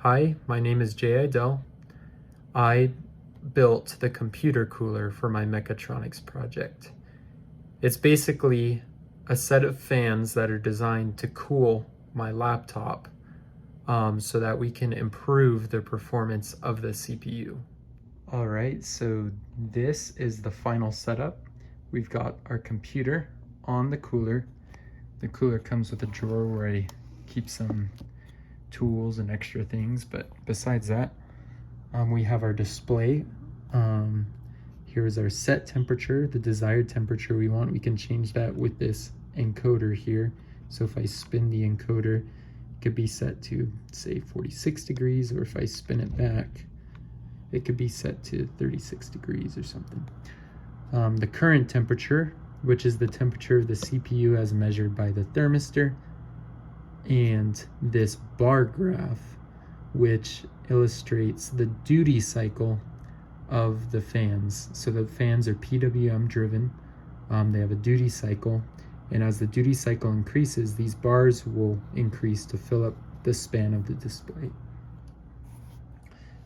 Hi, my name is BYU-Idaho. I built the computer cooler for my mechatronics project. It's basically a set of fans that are designed to cool my laptop so that we can improve the performance of the CPU. All right, so this is the final setup. We've got our computer on the cooler. The cooler comes with a drawer where I keep some tools and extra things, but besides that, we have our display. Here's our set temperature, the desired temperature we want. We can change that with this encoder here. So if I spin the encoder, it could be set to say 46 degrees, or if I spin it back, it could be set to 36 degrees or something. The current temperature, which is the temperature of the CPU as measured by the thermistor, and this bar graph, which illustrates the duty cycle of the fans. So the fans are PWM driven. They have a duty cycle, and as the duty cycle increases, these bars will increase to fill up the span of the display.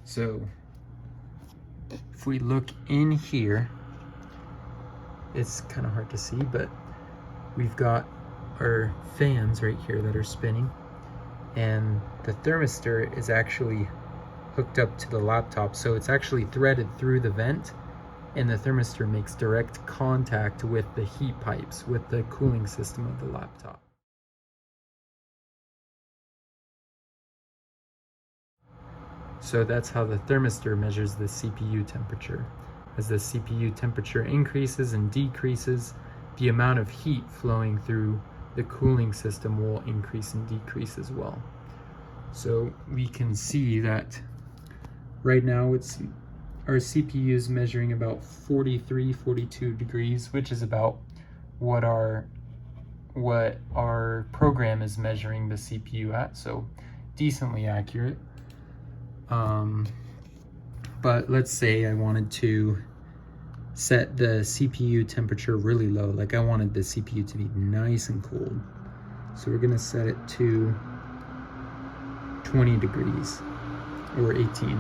So if we look in here, it's kind of hard to see, but we've got our fans right here that are spinning, and the thermistor is actually hooked up to the laptop, so it's actually threaded through the vent, and the thermistor makes direct contact with the heat pipes, with the cooling system of the laptop. So that's how the thermistor measures the CPU temperature. As the CPU temperature increases and decreases, the amount of heat flowing through the cooling system will increase and decrease as well. So we can see that right now our CPU is measuring about 43, 42 degrees, which is about what our program is measuring the CPU at, so decently accurate. But let's say I wanted to set the CPU temperature really low, like I wanted the CPU to be nice and cold. So we're gonna set it to 20 degrees or 18.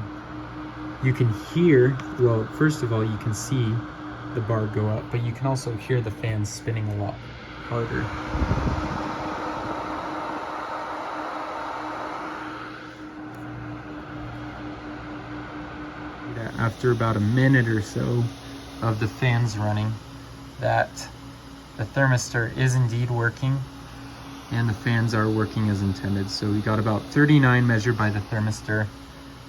You can hear, well, first of all, you can see the bar go up, but you can also hear the fans spinning a lot harder. After about a minute or so of the fans running, that the thermistor is indeed working and the fans are working as intended. So we got about 39 measured by the thermistor,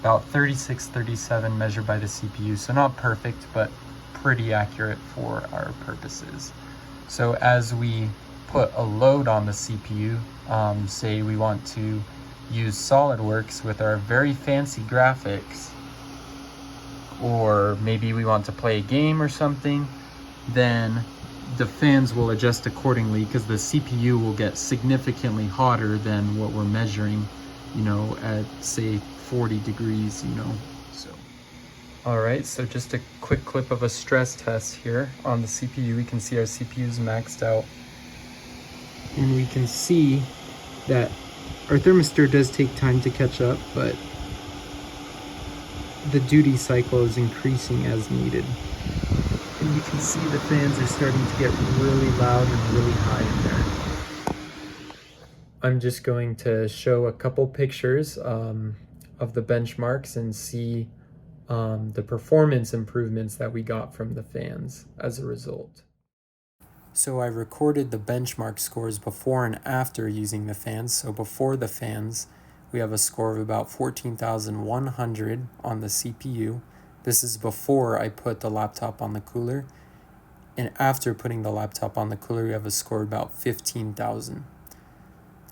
about 36, 37 measured by the CPU. So not perfect, but pretty accurate for our purposes. So as we put a load on the CPU, say we want to use SolidWorks with our very fancy graphics, or maybe we want to play a game or something, then the fans will adjust accordingly, because the CPU will get significantly hotter than what we're measuring, at say 40 degrees, so. All right, so just a quick clip of a stress test here on the CPU. We can see our CPU is maxed out, and we can see that our thermistor does take time to catch up, but the duty cycle is increasing as needed. And you can see the fans are starting to get really loud and really high in there. I'm just going to show a couple pictures of the benchmarks and see the performance improvements that we got from the fans as a result. So I recorded the benchmark scores before and after using the fans. So before the fans, we have a score of about 14,100 on the CPU. This is before I put the laptop on the cooler. And after putting the laptop on the cooler, we have a score of about 15,000.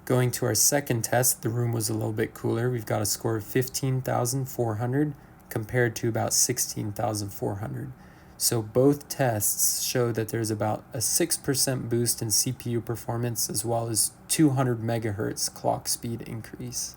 Going to our second test, the room was a little bit cooler. We've got a score of 15,400 compared to about 16,400. So both tests show that there's about a 6% boost in CPU performance, as well as 200 megahertz clock speed increase.